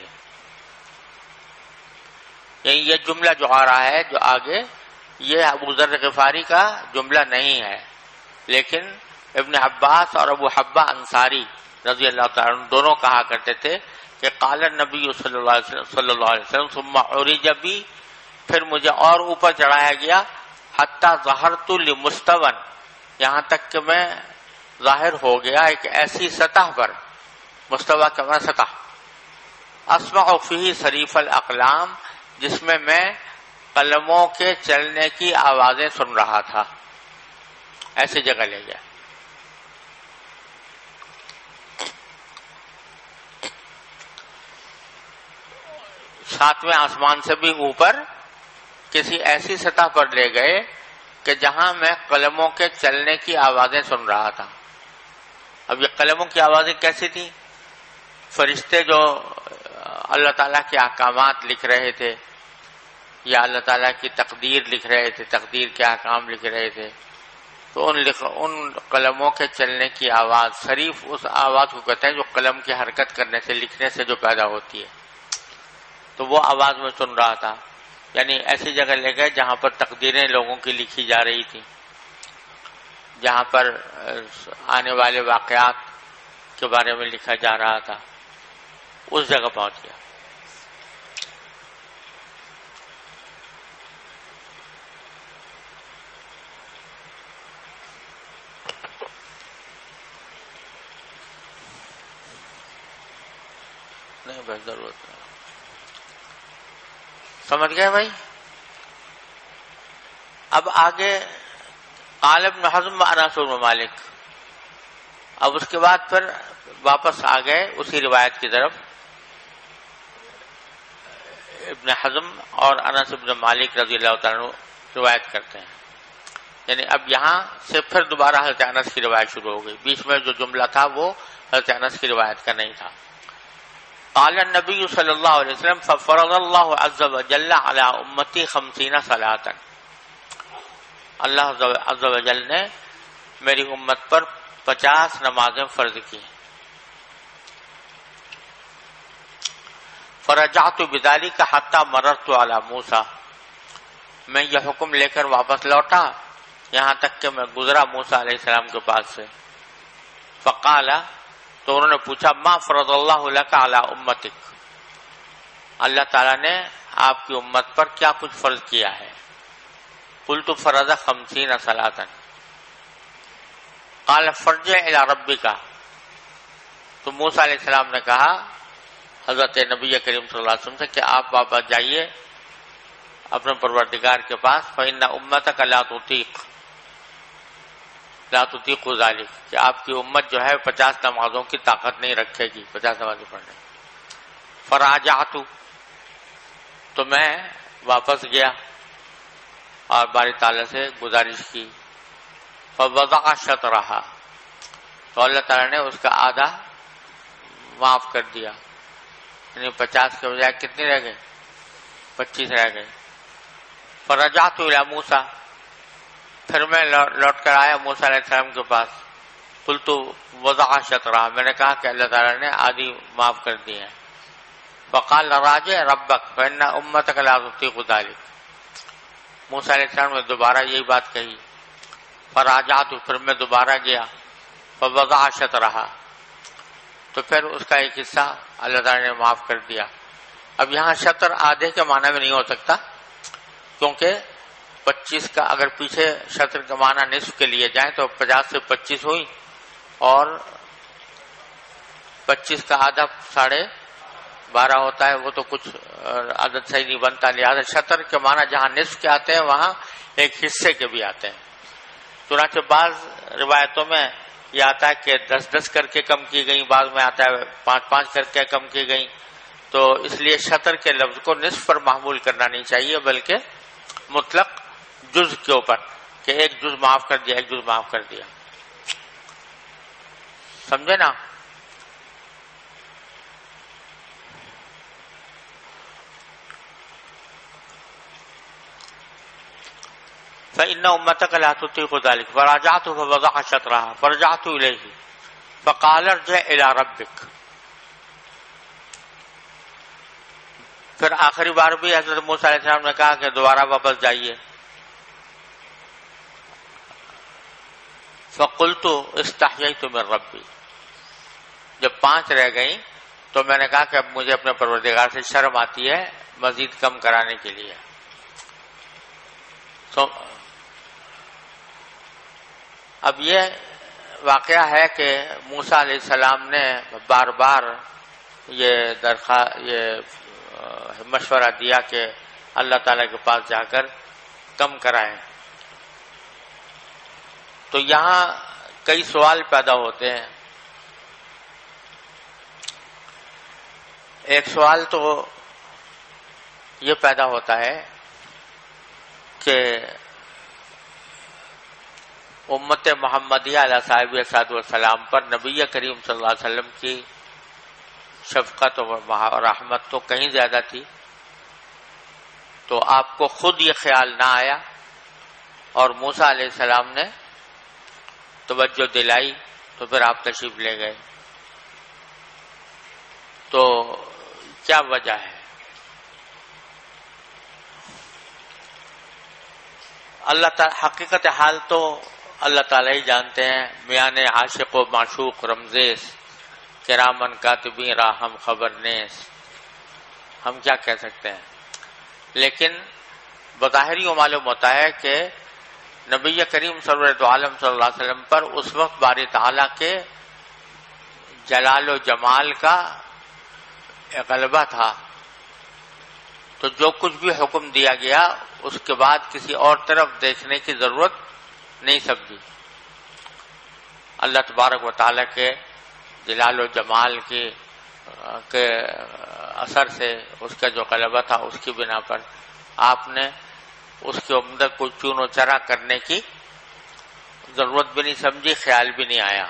یعنی یہ جملہ جو آ رہا ہے جو آگے، یہ ابو ذر غفاری کا جملہ نہیں ہے، لیکن ابن عباس اور ابو حبہ انصاری رضی اللہ تعالیٰ عنہ دونوں کہا کرتے تھے کہ قال النبی صلی اللہ علیہ وسلم ثم عرج بی، پھر مجھے اور اوپر چڑھایا گیا، حتی ظہرت لمستوى، یہاں تک کہ میں ظاہر ہو گیا ایک ایسی سطح پر، مستوی کا معنی سطح، اسمع فیہ صریف الاقلام، جس میں قلموں کے چلنے کی آوازیں سن رہا تھا. ایسی جگہ لے گیا. ساتویں آسمان سے بھی اوپر کسی ایسی سطح پر لے گئے کہ جہاں میں قلموں کے چلنے کی آوازیں سن رہا تھا. اب یہ قلموں کی آوازیں کیسی تھیں؟ فرشتے جو اللہ تعالیٰ کے احکامات لکھ رہے تھے یا اللہ تعالیٰ کی تقدیر لکھ رہے تھے، تقدیر کے احکام لکھ رہے تھے، تو ان قلموں کے چلنے کی آواز، صریف اس آواز کو کہتے ہیں جو قلم کی حرکت کرنے سے، لکھنے سے جو پیدا ہوتی ہے، تو وہ آواز میں سن رہا تھا. یعنی ایسی جگہ لے گئے جہاں پر تقدیریں لوگوں کی لکھی جا رہی تھی، جہاں پر آنے والے واقعات کے بارے میں لکھا جا رہا تھا، اس جگہ پہنچ گیا. نہیں بس ضرورت نہیں. سمجھ گئے بھائی؟ اب آگے قال ابن حزم انس بن مالک، اب اس کے بعد پھر واپس آ گئے اسی روایت کی طرف. ابن حزم اور انس بن مالک رضی اللہ تعالیٰ عنہ روایت کرتے ہیں. یعنی اب یہاں سے پھر دوبارہ حضرت انس کی روایت شروع ہو گئی. بیچ میں جو جملہ تھا وہ حضرت انس کی روایت کا نہیں تھا. قال النبی صلی اللہ علیہ وسلم ففرض اللہ عز وجل علی امتی 50 صلاۃ، اللہ عز وجل نے میری امت پر 50 نمازیں فرض کی. فرجعت بذلک حتی مررت علی موسیٰ، میں یہ حکم لے کر واپس لوٹا یہاں تک کہ میں گزرا موسیٰ علیہ السلام کے پاس سے. فقال، تو انہوں نے پوچھا، ما فرض اللہ لک علی امتک، اللہ تعالیٰ نے آپ کی امت پر کیا کچھ فرض کیا ہے؟ قلت فرض 50 صلاۃ. قال فرجع الی ربک، تو موسیٰ علیہ السلام نے کہا حضرت نبی کریم صلی اللہ علیہ وسلم سے کہ آپ واپس جائیے اپنے پروردگار کے پاس. فإن امتک لا تطیق ذلک، کہ آپ کی امت جو ہے 50 نمازوں کی طاقت نہیں رکھے گی، 50 نمازیں پڑھنے. فراجعت، تو میں واپس گیا اور باری تعالیٰ سے گزارش کی. فوضع شطرہا، تو اللہ تعالیٰ نے اس کا آدھا معاف کر دیا. یعنی 50 کے بجائے کتنی رہ گئی؟ 25 رہ گئی. فرجعت الی موسیٰ، پھر میں لوٹ کر آیا موسیٰ علیہ السلام کے پاس. قلت وضع شطرہا، میں نے کہا کہ اللہ تعالیٰ نے آدھی معاف کر دی ہے. فقال راجع ربک فإن امتک لا تطیق ذلک، موسیٰ علیہ السلام نے دوبارہ یہی بات کہی. فراجعت، پھر میں دوبارہ گیا. فوضع شطرہا، تو پھر اس کا ایک حصہ اللہ تعالیٰ نے معاف کر دیا. اب یہاں شطر آدھے کے معنی میں نہیں ہو سکتا، کیونکہ 25 کا اگر پیچھے شطر کا معنی نصف کے لیے جائیں تو 50 سے 25 ہوئی، اور 25 کا آدھا 12.5 ہوتا ہے، وہ تو کچھ عدد صحیح نہیں بنتا. لہٰذا شطر کے معنی جہاں نصف کے آتے ہیں وہاں ایک حصے کے بھی آتے ہیں. چنانچہ بعض روایتوں میں یہ آتا ہے کہ 10 کر کے کم کی گئی، بعض میں آتا ہے 5 کر کے کم کی گئی. تو اس لیے شطر کے لفظ کو نصف پر محمول کرنا نہیں چاہیے، بلکہ مطلق جز کے اوپر، کہ ایک جز معاف کر دیا، ایک جز معاف کر دیا. سمجھے نا؟ فإن أمتك لا تطيق ذلك فراجعت فوضع شطرها فرجعت إليه فقال ارجع إلى ربك. پھر آخری بار بھی حضرت موسیٰ علیہ السلام نے کہا کہ دوبارہ واپس جائیے. فقلت استحييت من ربي، جب 5 رہ گئیں تو میں نے کہا کہ اب مجھے اپنے پروردگار سے شرم آتی ہے مزید کم کرانے کے لیے. تو اب یہ واقعہ ہے کہ موسیٰ علیہ السلام نے بار بار یہ مشورہ دیا کہ اللہ تعالیٰ کے پاس جا کر کم کرائیں. تو یہاں کئی سوال پیدا ہوتے ہیں. ایک سوال تو یہ پیدا ہوتا ہے کہ امت محمدیہ علیہ صاحب صاحب والسلام پر نبی کریم صلی اللہ علیہ وسلم کی شفقت اور رحمت تو کہیں زیادہ تھی، تو آپ کو خود یہ خیال نہ آیا اور موسیٰ علیہ السلام نے توجہ دلائی تو پھر آپ تشریف لے گئے. تو کیا وجہ ہے؟ اللہ تعالی حقیقت حال تو اللہ تعالی ہی جانتے ہیں. میان عاشق و معشوق رمزیس کرامن کاتبین راہم خبر نیس، ہم کیا کہہ سکتے ہیں. لیکن بظاہر یہ معلوم ہوتا ہے کہ نبی کریم سرورت عالم صلی اللہ علیہ وسلم پر اس وقت باری تعالیٰ کے جلال و جمال کا غلبہ تھا، تو جو کچھ بھی حکم دیا گیا اس کے بعد کسی اور طرف دیکھنے کی ضرورت نہیں سمجھی. اللہ تبارک و تعالیٰ کے جلال و جمال کے اثر سے اس کا جو غلبہ تھا اس کی بنا پر آپ نے اس کے اندر کوئی چون و چرا کرنے کی ضرورت بھی نہیں سمجھی، خیال بھی نہیں آیا.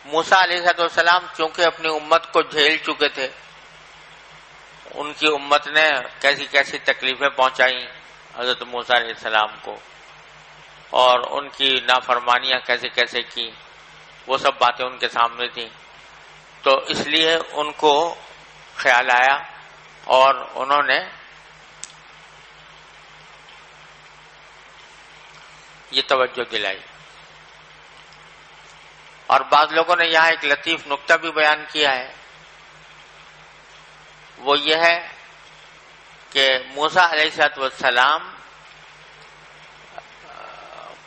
موسیٰ علیہ السلام چونکہ اپنی امت کو جھیل چکے تھے، ان کی امت نے کیسی کیسی تکلیفیں پہنچائیں حضرت موسیٰ علیہ السلام کو، اور ان کی نافرمانیاں کیسے کیسے کی، وہ سب باتیں ان کے سامنے تھیں. تو اس لیے ان کو خیال آیا اور انہوں نے یہ توجہ دلائی. اور بعض لوگوں نے یہاں ایک لطیف نکتہ بھی بیان کیا ہے، وہ یہ ہے کہ موسیٰ علیہ السلام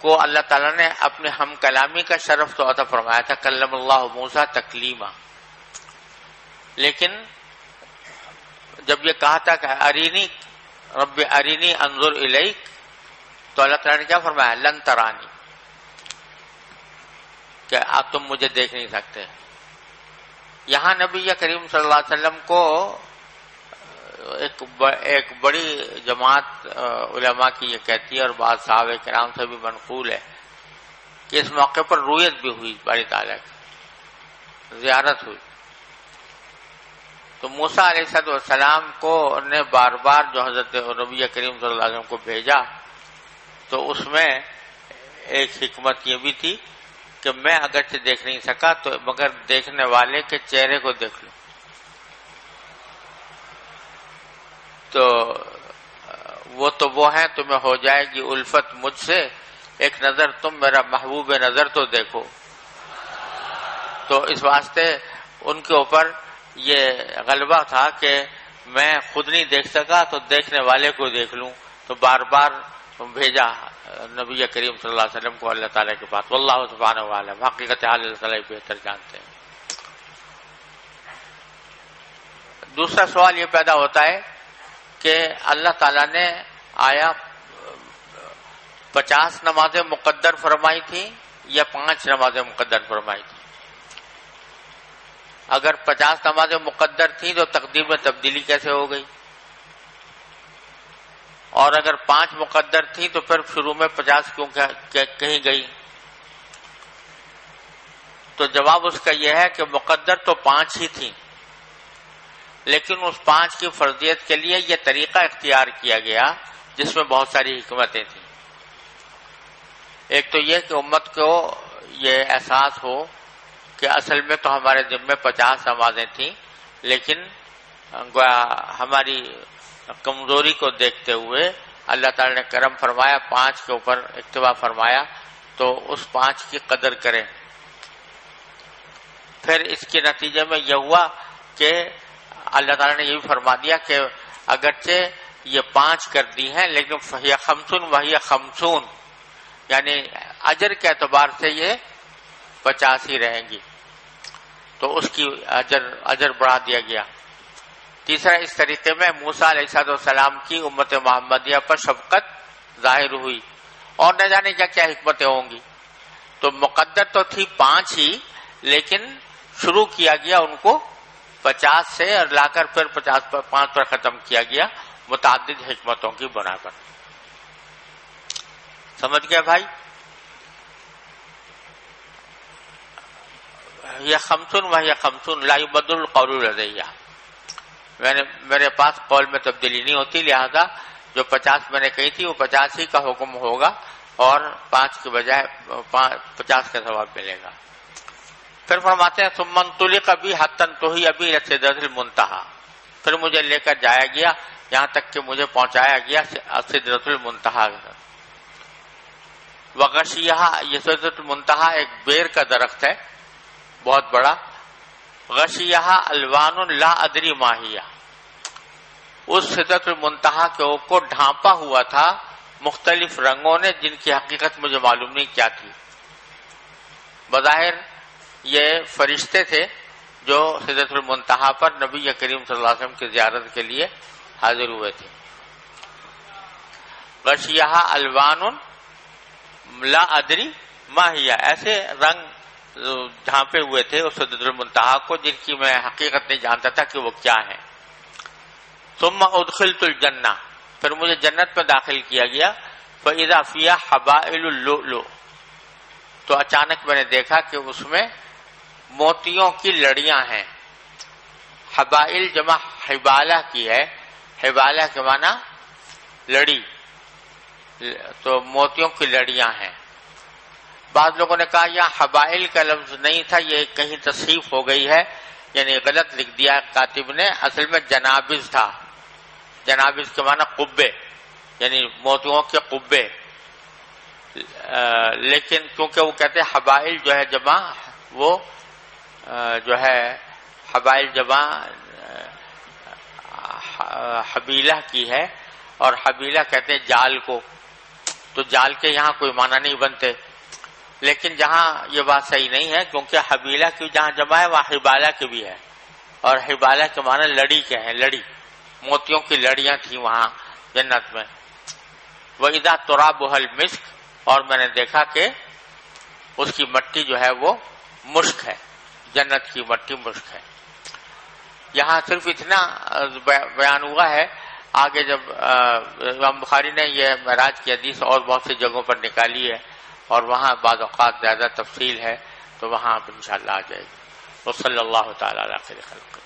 کو اللہ تعالیٰ نے اپنے ہم کلامی کا شرف تو عطا فرمایا تھا، کلم اللہ موسیٰ تکلیما، لیکن جب یہ کہا تھا کہ ارینی رب ارینی انظر الیک، تو اللہ تعالیٰ نے کیا فرمایا؟ لن ترانی، کہ آپ تم مجھے دیکھ نہیں سکتے. یہاں نبی کریم صلی اللہ علیہ وسلم کو ایک بڑی جماعت علماء کی یہ کہتی ہے، اور بعض صحابہ کرام سے بھی منقول ہے کہ اس موقع پر رویت بھی ہوئی باری تعالیٰ کی، زیارت ہوئی. تو موسیٰ علیہ السلام کو نے بار بار جو حضرت نبی کریم صلی اللہ علیہ وسلم کو بھیجا، تو اس میں ایک حکمت یہ بھی تھی کہ میں اگرچہ دیکھ نہیں سکا تو مگر دیکھنے والے کے چہرے کو دیکھ لوں. تو وہ ہیں، تمہیں ہو جائے گی الفت مجھ سے، ایک نظر تم میرا محبوب نظر تو دیکھو. تو اس واسطے ان کے اوپر یہ غلبہ تھا کہ میں خود نہیں دیکھ سکا تو دیکھنے والے کو دیکھ لوں. تو بار بار بھیجا نبی کریم صلی اللہ علیہ وسلم کو اللہ تعالیٰ کے پاس. واللہ سبحانہ وتعالی حقیقت حال اللہ تعالیٰ بہتر جانتے ہیں. دوسرا سوال یہ پیدا ہوتا ہے کہ اللہ تعالیٰ نے آیا 50 نمازیں مقدر فرمائی تھی یا 5 نمازیں مقدر فرمائی تھی؟ اگر 50 نمازیں مقدر تھیں تو تقدیر میں تبدیلی کیسے ہو گئی؟ اور اگر 5 مقدر تھیں تو پھر شروع میں 50 کیوں کہیں گئی؟ تو جواب اس کا یہ ہے کہ مقدر تو 5 ہی تھیں، لیکن اس 5 کی فرضیت کے لیے یہ طریقہ اختیار کیا گیا جس میں بہت ساری حکمتیں تھیں. ایک تو یہ کہ امت کو یہ احساس ہو کہ اصل میں تو ہمارے ذمے 50 نمازیں تھیں، لیکن ہماری کمزوری کو دیکھتے ہوئے اللہ تعالی نے کرم فرمایا، 5 کے اوپر اکتفا فرمایا، تو اس 5 کی قدر کریں. پھر اس کے نتیجے میں یہ ہوا کہ اللہ تعالیٰ نے یہ بھی فرما دیا کہ اگرچہ یہ 5 کر دی ہیں لیکن فہی خمسون وہی خمسون، یعنی اجر کے اعتبار سے یہ 50 ہی رہیں گی، تو اس کی اجر بڑھا دیا گیا. تیسرا، اس طریقے میں موسیٰ علیہ السلام کی امت محمدیہ پر شفقت ظاہر ہوئی، اور نہ جانے کیا کیا حکمتیں ہوں گی. تو مقدر تو تھی 5 ہی، لیکن شروع کیا گیا ان کو 50 سے، اور لا کر پھر 5 پر ختم کیا گیا متعدد حکمتوں کی بنا پر. سمجھ گئے بھائی؟ یہ خمسن وہی خمسن لا یبدل القول لدیہ، میرے پاس قول میں تبدیلی نہیں ہوتی، لہذا جو 50 میں نے کہی تھی وہ 50 ہی کا حکم ہوگا اور 5 کے بجائے 50 کا ثواب ملے گا۔ پھر فرماتے ہیں ثم انطلق بی حتی انتہی بی الی سدرۃ المنتہی، پھر مجھے لے کر جایا گیا یہاں تک کہ مجھے پہنچایا گیا سدرۃ المنتہی۔ وغشیہا، یہ سدرۃ المنتہی ایک بیر کا درخت ہے بہت بڑا، غشیہا الوان لا ادری ما ہی، اس سدرۃ المنتہی کے کو ڈھانپا ہوا تھا مختلف رنگوں نے جن کی حقیقت مجھے معلوم نہیں کیا تھی۔ بظاہر یہ فرشتے تھے جو سدرۃ المنتہی پر نبی کریم صلی اللہ علیہ وسلم کی زیارت کے لیے حاضر ہوئے تھے۔ غشیہا الوان لا ادری ما ہی، ایسے رنگ ڈھانپے ہوئے تھے اس سدرۃ المنتہی کو جن کی میں حقیقت نہیں جانتا تھا کہ وہ کیا ہیں۔ ثم ادخلت الجنہ، پھر مجھے جنت میں داخل کیا گیا، فاذا فیہا حبائل اللؤلؤ، تو اچانک میں نے دیکھا کہ اس میں موتیوں کی لڑیاں ہیں۔ حبائل جمع حبالہ کی ہے، حبالہ کے معنی لڑی، تو موتیوں کی لڑیاں ہیں۔ بعض لوگوں نے کہا یہاں حبائل کا لفظ نہیں تھا، یہ کہیں تصحیف ہو گئی ہے، یعنی غلط لکھ دیا کاتب نے، اصل میں جنابذ تھا۔ جنابذ کے معنی قبے، یعنی موتیوں کے قبے، لیکن کیونکہ وہ کہتے ہیں حبائل جو ہے جمع، وہ جو ہے حبائل جمع حبیلہ کی ہے، اور حبیلہ کہتے ہیں جال کو، تو جال کے یہاں کوئی معنی نہیں بنتے۔ لیکن جہاں یہ بات صحیح نہیں ہے کیونکہ حبیلہ کی جہاں جمع ہے وہاں حبالہ کی بھی ہے، اور حبالہ کے معنی لڑی کے ہیں، لڑی، موتیوں کی لڑیاں تھیں وہاں جنت میں۔ وَإِذَا تُرَابُهَا الْمِسْكُ، اور میں نے دیکھا کہ اس کی مٹی جو ہے وہ مشک ہے، جنت کی مٹی مشک ہے۔ یہاں صرف اتنا بیان ہوا ہے، آگے جب امام بخاری نے یہ معراج کی حدیث اور بہت سی جگہوں پر نکالی ہے اور وہاں بعض اوقات زیادہ تفصیل ہے، تو وہاں انشاءاللہ آ جائے گی۔ وصلی اللہ تعالی علی خیر خلقہ۔